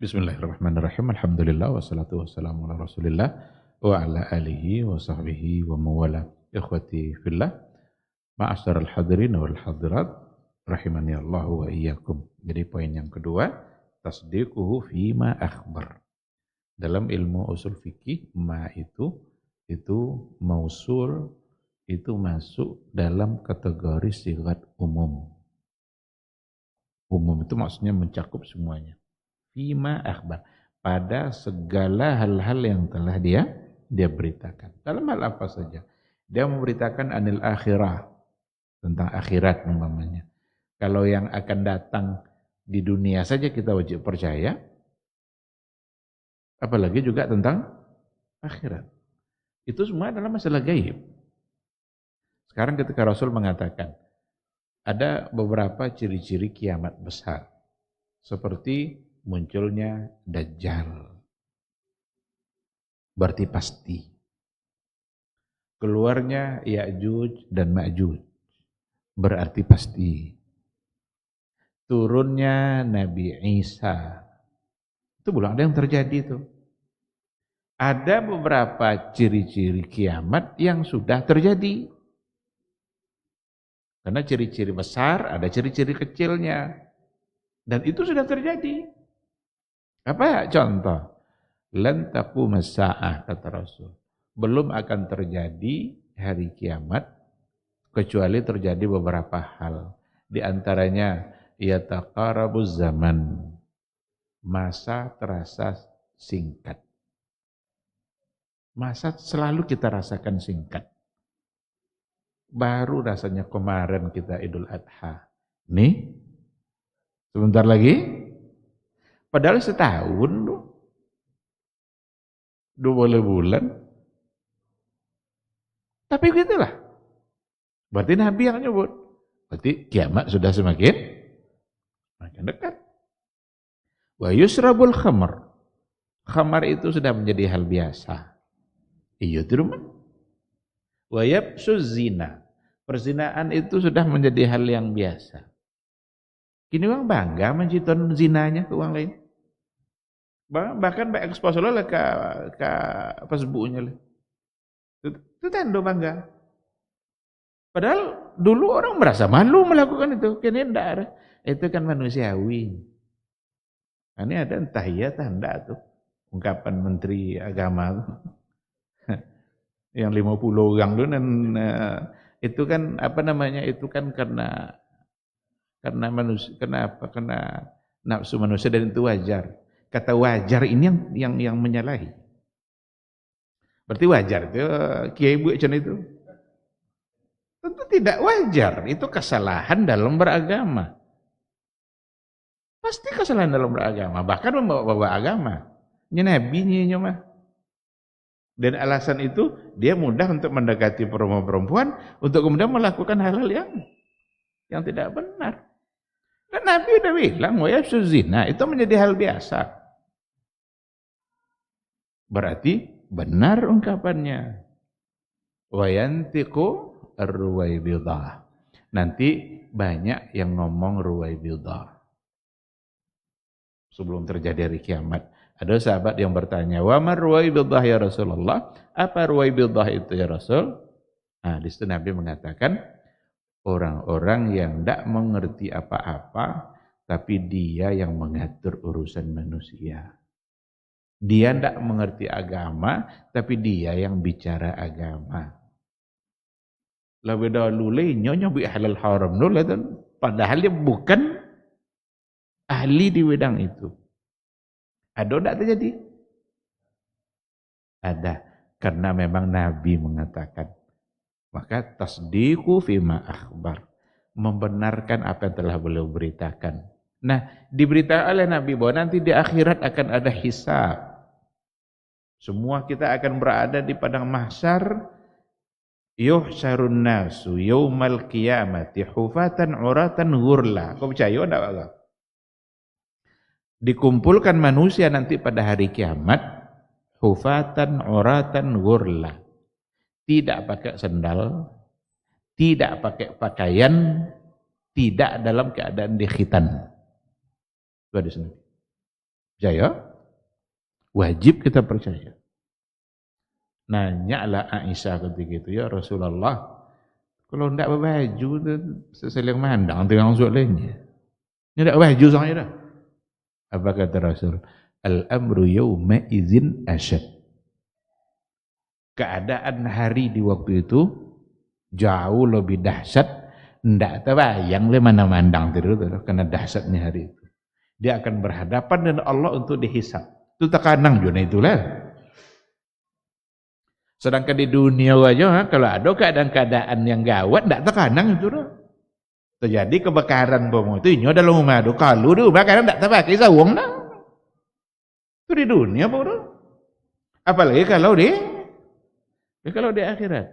Bismillahirrahmanirrahim. Alhamdulillah wassalatu wassalamu ala Rasulillah wa ala alihi wa sahbihi wa mawala. Ikhwati fillah, ma'asyaral hadirin wal hadirat, rahimani Allah wa iyyakum. Jadi poin yang kedua, tasdiquhu fima akhbar. Dalam ilmu usul fikih, ma itu mausul, itu masuk dalam kategori sigat umum. Umum itu maksudnya mencakup semuanya. Fima akhbar, pada segala hal-hal yang telah dia beritakan. Dalam hal apa saja. Dia memberitakan anil akhirah, tentang akhirat umpamanya. Kalau yang akan datang di dunia saja kita wajib percaya, apalagi juga tentang akhirat. Itu semua adalah masalah gaib. Sekarang ketika Rasul mengatakan, ada beberapa ciri-ciri kiamat besar. Seperti munculnya Dajjal. Berarti pasti. Keluarnya Ya'juj dan Ma'juj. Berarti pasti. Turunnya Nabi Isa. Itu belum ada yang terjadi itu. Ada beberapa ciri-ciri kiamat yang sudah terjadi. Karena ciri-ciri besar, ada ciri-ciri kecilnya. Dan itu sudah terjadi. Apa contoh? Lan taquma as-saah, kata Rasul. Belum akan terjadi hari kiamat kecuali terjadi beberapa hal. Di antaranya yataqarabuz zaman. Masa terasa singkat. Masa selalu kita rasakan singkat. Baru rasanya kemarin kita Idul Adha. Nih, sebentar lagi. Padahal setahun loh. 20 bulan. Tapi gitulah. Berarti Nabi yang nyebut. Berarti kiamat sudah semakin dekat. Wa yusrabul khamr. Khamar itu sudah menjadi hal biasa. Iya itu rumah. Wa yabsuz zina. Perzinaan itu sudah menjadi hal yang biasa. Kini orang bangga menciton zinanya ke orang lain. Bahkan ekspos lah ke Facebooknya lah. Itu tanda bangga. Padahal dulu orang merasa malu melakukan itu. Kini enggak ada. Itu kan manusiawi. Ini ada entah iya entah enggak tuh. Ungkapan Menteri Agama yang 50 orang itu dan itu kan apa namanya, itu kan karena manusia, karena nafsu manusia, dan itu wajar. Kata wajar ini yang menyalahi. Berarti wajar itu Kiai Bu Ecen itu tentu tidak wajar, itu kesalahan dalam beragama. Pasti kesalahan dalam beragama, bahkan membawa agama. Ini nabinya mah. Dan alasan itu dia mudah untuk mendekati perempuan untuk kemudian melakukan hal-hal yang tidak benar. Dan Nabi udah bilang, wa yafsuz zina, itu menjadi hal biasa. Berarti benar ungkapannya. Wa yantiqu ar-ruwaibidah. Nanti banyak yang ngomong ruwaibidah. Sebelum terjadi hari kiamat. Ada sahabat yang bertanya, wa mar ruwaibidah ya Rasulullah? Apa ruwaibidah itu ya Rasul? Nah, di situ Nabi mengatakan, orang-orang yang tidak mengerti apa-apa, tapi dia yang mengatur urusan manusia. Dia tidak mengerti agama, tapi dia yang bicara agama. Lebih dahulu nyonya bi halal haram dulu, padahal dia bukan ahli di bidang itu. Ada tidak terjadi? Ada, karena memang Nabi mengatakan. Maka tasdiqu fima akhbar, membenarkan apa yang telah beliau beritakan. Nah, diberitakan oleh Nabi bahwa nanti di akhirat akan ada hisab. Semua kita akan berada di padang mahsyar. Yuhsyarun nasu yaumal qiyamati hufatan uratan ghurla. Kau percaya enggak, Pak? Dikumpulkan manusia nanti pada hari kiamat hufatan uratan ghurla. Tidak pakai sandal, tidak pakai pakaian, tidak dalam keadaan dikhitan. Itu ada sendiri. Percaya? Wajib kita percaya. Nanyalah Aisyah ketika itu, ya Rasulullah, kalau tidak berbaju, seseling mandang dengan orang lainnya. Ini tidak baju sangat dah. Apa kata Rasul? Al-amru yawma izin asyad. Keadaan hari di waktu itu jauh lebih dahsyat. Tidak terbayang le mana mandang terus karena dahsyatnya hari itu. Dia akan berhadapan dengan Allah untuk dihisab. Itu tekanang juga itulah. Sedangkan di dunia aja kalau ada keadaan-keadaan yang gawat tidak tekanang itu dah. Terjadi kebakaran bom itu ini dalam rumah itu. Kalau di rumah kadang tidak terpakai sawung dah. Itu di dunia bro. Apalagi kalau di akhirat.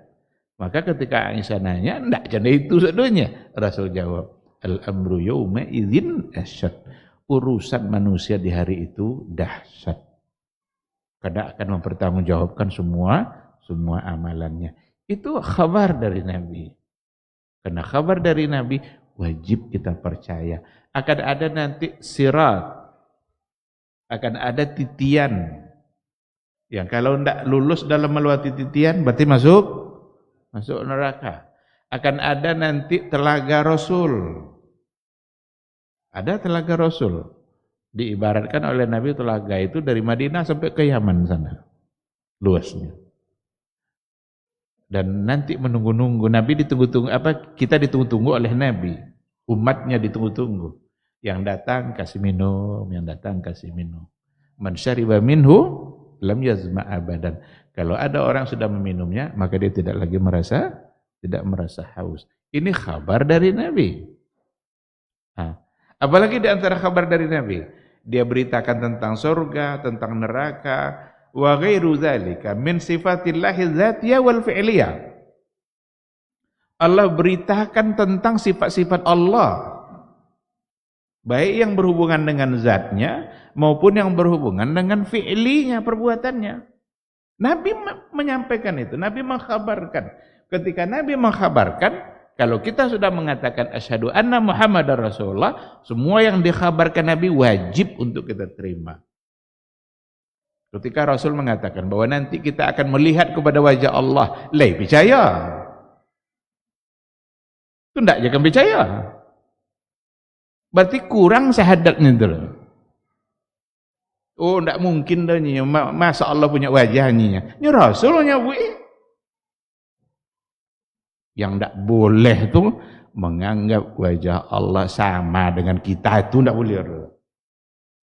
Maka ketika Aisyah nanya, tidak jadi itu sedunia. Rasul jawab, al-amru yawma idzin asyad. Urusan manusia di hari itu dahsyat. Karena akan mempertanggungjawabkan semua amalannya. Itu kabar dari Nabi. Karena kabar dari Nabi wajib kita percaya. Akan ada nanti sirat. Akan ada titian. Yang kalau tidak lulus dalam melewati titian berarti masuk neraka. Akan ada nanti telaga Rasul. Ada telaga Rasul. Diibaratkan oleh Nabi telaga itu dari Madinah sampai ke Yaman sana. Luasnya. Dan nanti menunggu-nunggu. Nabi ditunggu-tunggu, kita ditunggu-tunggu oleh Nabi. Umatnya ditunggu-tunggu. Yang datang kasih minum, yang datang kasih minum. Man syariba minhu lam yazma abadan. Kalau ada orang sudah meminumnya, maka dia tidak lagi merasa haus. Ini kabar dari Nabi. Nah, apalagi di antara kabar dari Nabi, dia beritakan tentang surga, tentang neraka, wa ghairu dzalika min sifatillahi dzatiyah wal fi'liyah. Allah beritakan tentang sifat-sifat Allah, baik yang berhubungan dengan zatnya maupun yang berhubungan dengan fi'linya, perbuatannya. Nabi menyampaikan itu, Nabi mengkhabarkan. Ketika Nabi mengkhabarkan, kalau kita sudah mengatakan asyhadu anna Muhammadar Rasulullah, semua yang dikhabarkan Nabi wajib untuk kita terima. Ketika Rasul mengatakan bahwa nanti kita akan melihat kepada wajah Allah, percaya. Itu tidak jangan percaya. Berarti kurang syahadatnya itu. Oh, tidak mungkin dah ni. Masa Allah punya wajah ni? Ini Rasulnya buat. Yang tidak boleh tu menganggap wajah Allah sama dengan kita, itu tidak boleh.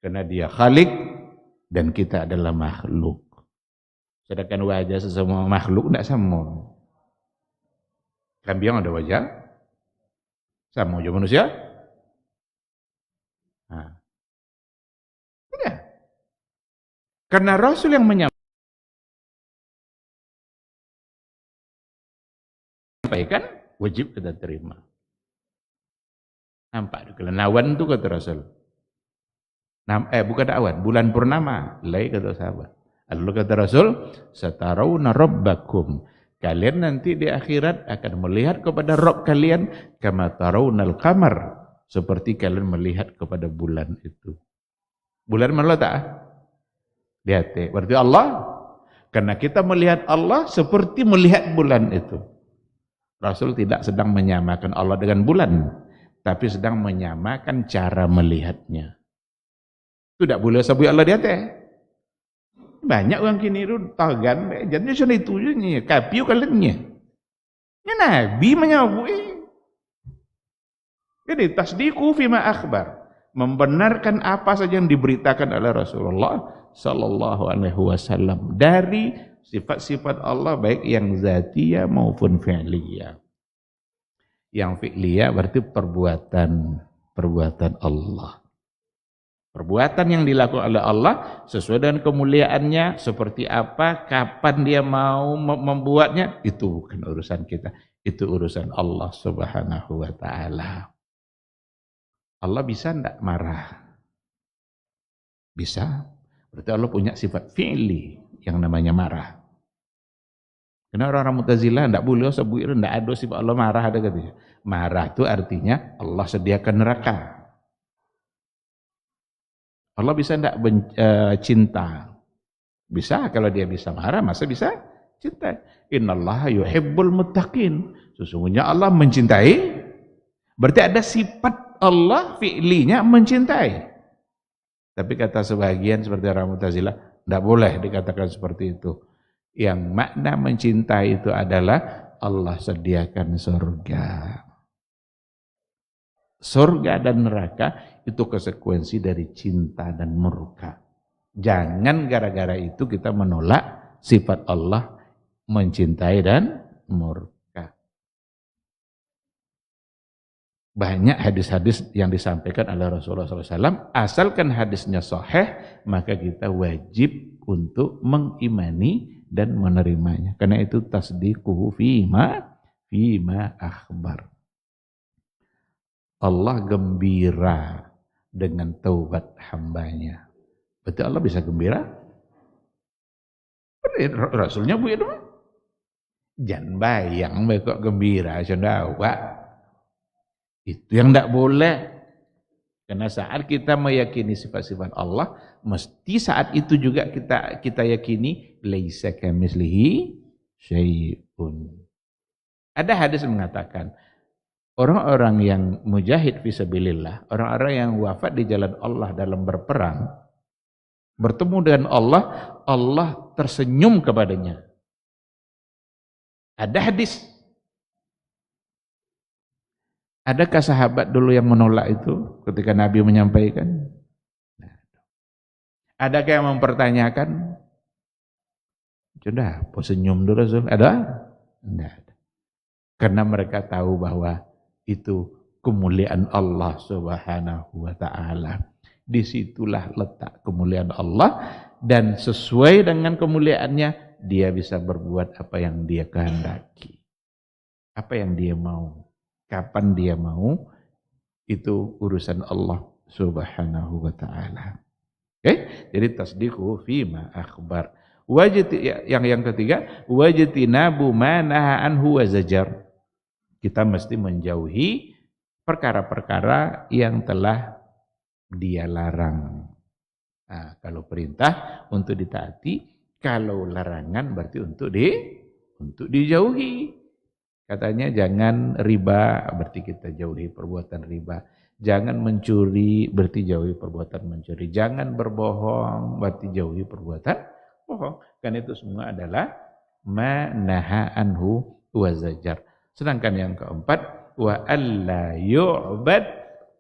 Karena dia Khalik dan kita adalah makhluk. Sedangkan wajah sesama makhluk tidak sama. Kambing ada wajah sama wajah manusia. Tidak. Karena Rasul yang menyampaikan wajib kita terima. Nampak kalau awan itu kata Rasul. Bukan awan, bulan purnama. Kata sahabat. Lalu kata Rasul, satarawna rabbakum. Kalian nanti di akhirat akan melihat kepada Rabb kalian kama tarawnal qamar, seperti kalian melihat kepada bulan itu. Bulan mana tak? Lihat. Berarti Allah, karena kita melihat Allah seperti melihat bulan itu. Rasul tidak sedang menyamakan Allah dengan bulan, tapi sedang menyamakan cara melihatnya. Itu tidak boleh sebut Allah di atas. Banyak orang kini itu tagan, jadi sudah itu je, kapiu kaliannya. Ya Nabi menyebut. Jadi tasdiqu fima akhbar, membenarkan apa saja yang diberitakan oleh Rasulullah sallallahu alaihi wasallam dari sifat-sifat Allah baik yang zatiyah maupun fi'liyah. Yang fi'liyah berarti perbuatan Allah. Perbuatan yang dilakukan oleh Allah sesuai dengan kemuliaannya, seperti apa, kapan dia mau membuatnya, itu bukan urusan kita. Itu urusan Allah Subhanahu wa ta'ala. Allah bisa enggak marah? Bisa. Berarti Allah punya sifat fi'li yang namanya marah. Karena orang-orang Mu'tazilah tidak boleh sebut, tidak ada sifat Allah marah, ada katanya. Marah itu artinya Allah sediakan neraka. Allah bisa tidak cinta? Bisa, kalau dia bisa marah, masa bisa cinta? Innallaha yuhibbul muttaqin. Sesungguhnya Allah mencintai, berarti ada sifat Allah fi'linya mencintai. Tapi kata sebagian seperti orang Mu'tazilah, tidak boleh dikatakan seperti itu. Yang makna mencintai itu adalah Allah sediakan surga. Surga dan neraka itu konsekuensi dari cinta dan murka. Jangan gara-gara itu kita menolak sifat Allah mencintai dan murka. Banyak hadis-hadis yang disampaikan oleh Rasulullah SAW, asalkan hadisnya sahih, maka kita wajib untuk mengimani dan menerimanya. Karena itu tasdiquhu fima akhbar. Allah gembira dengan taubat hambanya. Berarti Allah bisa gembira? Rasulnya bu itu. Jangan bayang kok gembira cendawa. Itu yang tidak boleh. Karena saat kita meyakini sifat-sifat Allah, mesti saat itu juga kita yakini laisa kamitslihi syai'un. Ada hadis mengatakan orang-orang yang mujahid fisabilillah, orang-orang yang wafat di jalan Allah dalam berperang, bertemu dengan Allah, Allah tersenyum kepadanya. Ada hadis. Adakah sahabat dulu yang menolak itu ketika Nabi menyampaikan? Adakah yang mempertanyakan? Sudah, senyum dulu Rasul. Ada? Tidak ada. Karena mereka tahu bahwa itu kemuliaan Allah Subhanahu wa ta'ala. Disitulah letak kemuliaan Allah dan sesuai dengan kemuliaannya dia bisa berbuat apa yang dia kehendaki. Apa yang dia mau, kapan dia mau, itu urusan Allah Subhanahu wa taala. Oke? Jadi tasdiqu fima akhbar. Yang ketiga, wajtinabu ma naha anhu wa zajar. Kita mesti menjauhi perkara-perkara yang telah dia larang. Nah, kalau perintah untuk ditaati, kalau larangan berarti untuk dijauhi. Katanya jangan riba, berarti kita jauhi perbuatan riba. Jangan mencuri, berarti jauhi perbuatan mencuri. Jangan berbohong, berarti jauhi perbuatan bohong. Kan itu semua adalah ma naha anhu wa zajar. Sedangkan yang keempat, wa alla yu'bad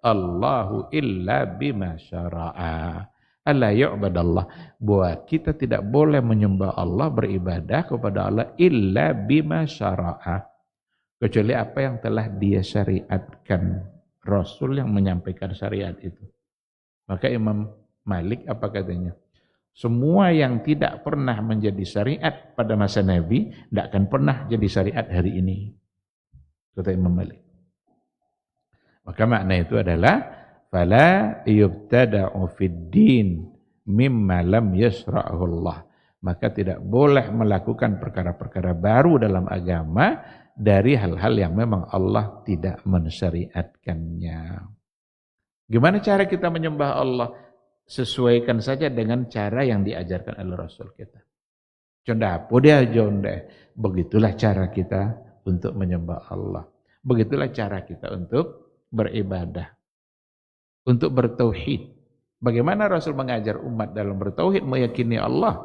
Allahu illa bima syara'a. Alla yu'badallah, bahwa kita tidak boleh menyembah Allah, beribadah kepada Allah illa bima syara'a, kecuali apa yang telah dia syariatkan, Rasul yang menyampaikan syariat itu. Maka Imam Malik apa katanya? Semua yang tidak pernah menjadi syariat pada masa Nabi tidak akan pernah jadi syariat hari ini, kata Imam Malik. Maka makna itu adalah fala yubtada'u fid din mimma lam yasra'hu Allah. Maka tidak boleh melakukan perkara-perkara baru dalam agama dari hal-hal yang memang Allah tidak mensyariatkannya. Gimana cara kita menyembah Allah? Sesuaikan saja dengan cara yang diajarkan oleh Rasul kita. Condapo dia jonde. Begitulah cara kita untuk menyembah Allah. Begitulah cara kita untuk beribadah, untuk bertauhid. Bagaimana Rasul mengajar umat dalam bertauhid, meyakini Allah?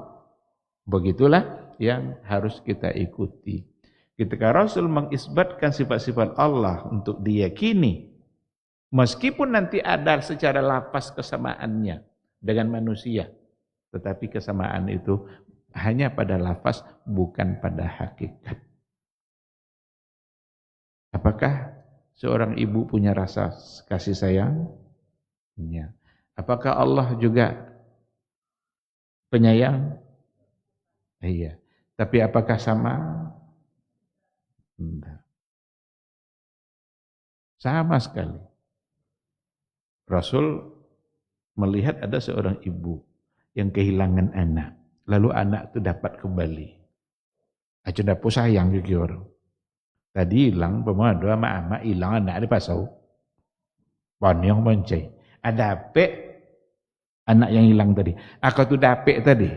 Begitulah yang harus kita ikuti. Ketika Rasul mengisbatkan sifat-sifat Allah untuk diyakini, meskipun nanti ada secara lafaz kesamaannya dengan manusia, tetapi kesamaan itu hanya pada lafaz, bukan pada hakikat. Apakah seorang ibu punya rasa kasih sayang? Ya. Apakah Allah juga penyayang? Iya. Tapi apakah sama? Tidak. Sama sekali. Rasul melihat ada seorang ibu yang kehilangan anak. Lalu anak itu dapat kembali. Aja dapat sayang gitu orang. Tadi hilang, pemadu sama ama hilang anak di pasau. Panyong mencai. Ada apa anak yang hilang tadi? Aku tuh dapet tadi.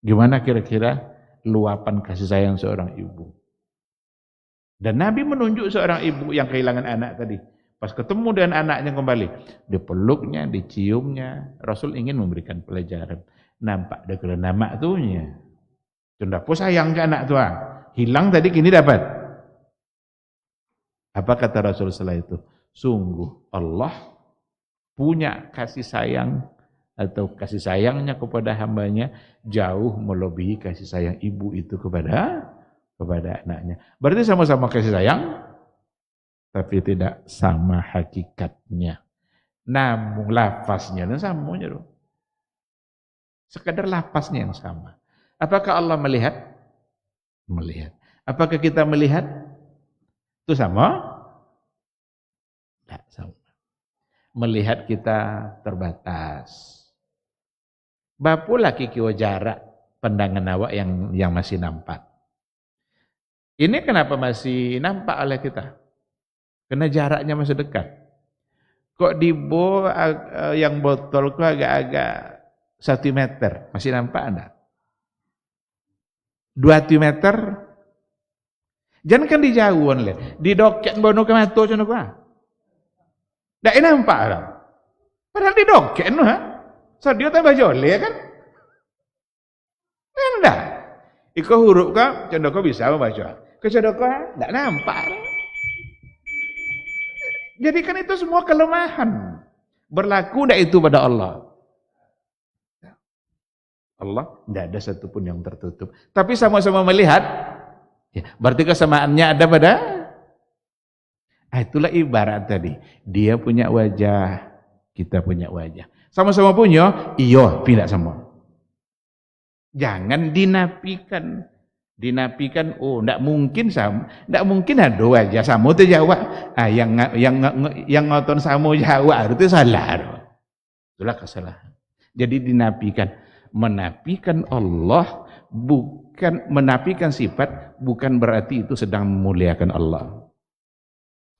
Gimana kira-kira luapan kasih sayang seorang ibu? Dan Nabi menunjuk seorang ibu yang kehilangan anak tadi. Pas ketemu dengan anaknya kembali, dipeluknya, diciumnya. Rasul ingin memberikan pelajaran. Nampak dia kena nama tuhnya. Cuma sayang ke anak tua. Hilang tadi, kini dapat. Apa kata Rasul setelah itu? Sungguh Allah punya kasih sayang atau kasih sayangnya kepada hambanya jauh melebihi kasih sayang ibu itu kepada anaknya. Berarti sama-sama kasih sayang, tapi tidak sama hakikatnya. Namun lafaznya dan samanya loh. Sekadar lafaznya yang sama. Apakah Allah melihat? Melihat. Apakah kita melihat? Itu sama? Tidak sama. Melihat kita terbatas. Bapu laki kiwa jarak pandangan awak yang masih nampak. Ini kenapa masih nampak oleh kita? Karena jaraknya masih dekat. Kok di yang botol kok agak-agak 1 meter, masih nampak enggak? 2 meter, jangan kan dijauhan le, di doket bono ke mata cono kah? Dak nampak lah. Padahal di doket no ha. Sadio tambah jole kan? Enggak. Iko huruf ka, condo kau bisa membaca. Kecondo kau enggak nampak. Jadi kan itu semua kelemahan. Berlaku enggak itu pada Allah? Allah tidak ada satupun yang tertutup. Tapi sama-sama melihat, ya, berarti kesamaannya ada pada. Itulah ibarat tadi. Dia punya wajah, kita punya wajah. Sama-sama punya, iya, pindah sama. Jangan dinafikan. Dinafikan, oh ndak mungkin sama, ndak mungkin ada aja sama tu jawab. Yang ngoton sama jawab itu salah. Itulah kesalahan. Jadi dinafikan. Menafikan Allah bukan menafikan sifat, bukan berarti itu sedang memuliakan Allah.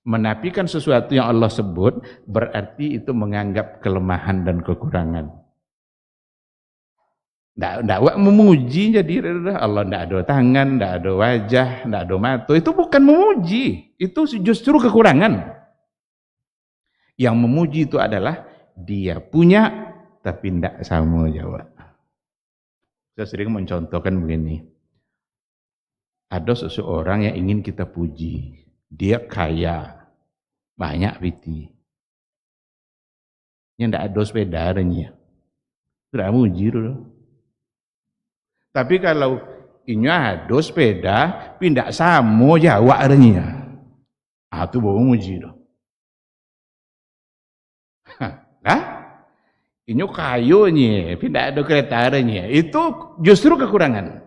Menafikan sesuatu yang Allah sebut berarti itu menganggap kelemahan dan kekurangan. Ndak memuji jadi Allah ndak ada tangan, ndak ada wajah, ndak ada mata. Itu bukan memuji, itu justru kekurangan. Yang memuji itu adalah dia punya tapi ndak sama jawab. Saya sering mencontohkan begini. Ada seseorang yang ingin kita puji. Dia kaya, banyak piti. Yang ndak ada sepedanya. Tidak muji dulu. Tapi kalau ini ada sepeda, pindah sama Jawa artinya. Itu bawa muji doh. Lah, ini kayunya, pindah ada kereta artinya. Itu justru kekurangan.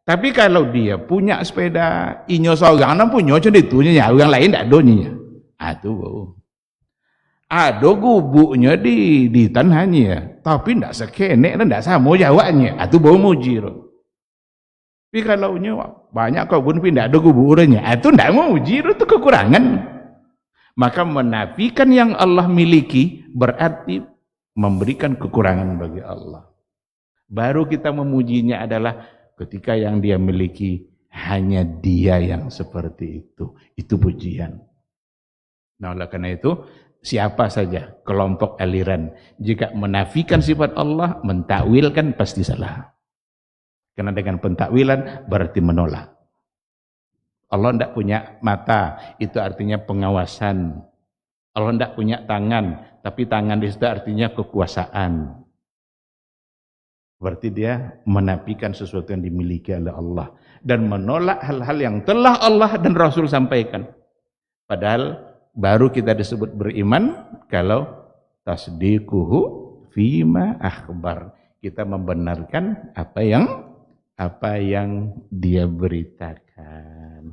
Tapi kalau dia punya sepeda, inyo seorang punya cuma itunya, yang lain tidak ada nya. Itu bawa. Ada gubuknya di tanahnya, tapi tidak sekenek dan tidak sama Jawanya. Itu bawa muji doh. Tapi kalau banyak kebun pindah ada kuburannya, itu tidak mau uji, itu kekurangan. Maka menafikan yang Allah miliki berarti memberikan kekurangan bagi Allah. Baru kita memujinya adalah ketika yang dia miliki hanya dia yang seperti itu. Itu pujian. Nah, oleh karena itu siapa saja kelompok aliran jika menafikan sifat Allah, mentakwilkan pasti salah. Karena dengan pentakwilan berarti menolak. Allah tidak punya mata, itu artinya pengawasan. Allah tidak punya tangan, tapi tangan di situ artinya kekuasaan. Berarti dia menafikan sesuatu yang dimiliki oleh Allah dan menolak hal-hal yang telah Allah dan Rasul sampaikan. Padahal baru kita disebut beriman kalau tasdiquhu fima akhbar. Kita membenarkan apa yang dia beritakan.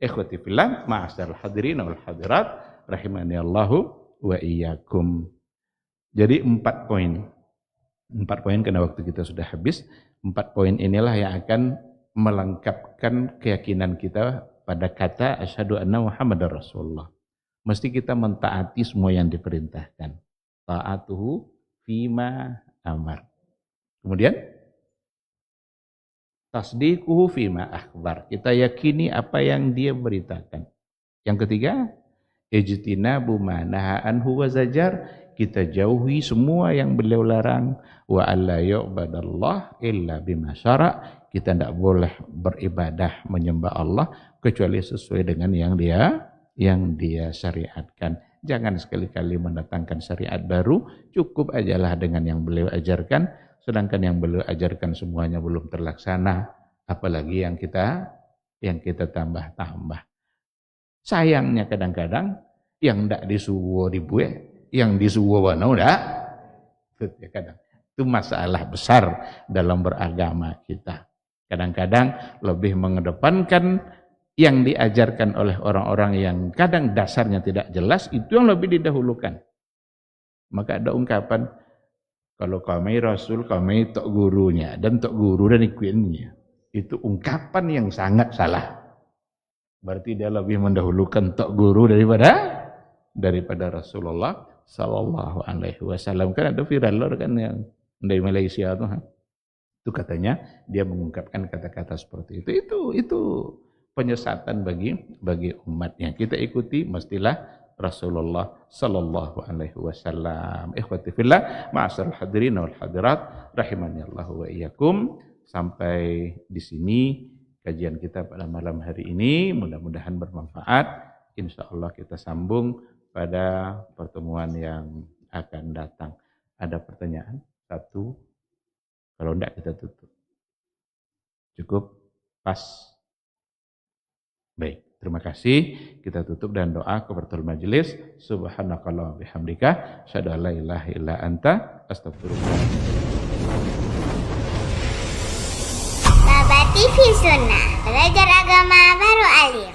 Ikhwati fillah, ma'asyiral hadirin wal hadirat, rahimani Allahu wa iyyakum. Jadi 4 poin. 4 poin karena waktu kita sudah habis. 4 poin inilah yang akan melengkapkan keyakinan kita pada kata asyhadu anna Muhammadar Rasulullah. Mesti kita mentaati semua yang diperintahkan. Ta'atuhu fima amar. Kemudian tasdiquhu fima akhbar. Kita yakini apa yang dia beritakan. Yang ketiga, ijtinabu ma naha anhu wa zajar. Kita jauhi semua yang beliau larang. Wa alla yu'badallah illa bima syara'. Kita tidak boleh beribadah menyembah Allah kecuali sesuai dengan yang dia syariatkan. Jangan sekali-kali mendatangkan syariat baru, cukup ajalah dengan yang beliau ajarkan. Sedangkan yang beliau ajarkan semuanya belum terlaksana, apalagi yang kita tambah-tambah. Sayangnya kadang-kadang yang ndak disuwo dibuat, yang disuwo wana udah. Itu masalah besar dalam beragama kita. Kadang-kadang lebih mengedepankan yang diajarkan oleh orang-orang yang kadang dasarnya tidak jelas, itu yang lebih didahulukan. Maka ada ungkapan, kalau kami Rasul, kami tok gurunya, dan tok guru dan ikutnya. Itu ungkapan yang sangat salah. Berarti dia lebih mendahulukan tok guru daripada Rasulullah Sallallahu Alaihi Wasallam. Kan ada viral kan yang dari Malaysia tuh. Itu katanya dia mengungkapkan kata-kata seperti itu. Itu penyesatan bagi umatnya. Kita ikuti mestilah Rasulullah sallallahu alaihi wasallam. Ikhwati fillah, ma'asyiral hadirin wal hadirat, rahimani Allah wa iyyakum. Sampai di sini kajian kita pada malam hari ini, mudah-mudahan bermanfaat. Insyaallah kita sambung pada pertemuan yang akan datang. Ada pertanyaan? Satu. Kalau enggak kita tutup. Cukup? Pas? Baik. Terima kasih. Kita tutup dan doa kafaratul majelis. Subhanakallahumma bihamdika asyhadu an la ilaha illa anta astaghfiruka. Baba TV Sunnah, belajar agama baru alim.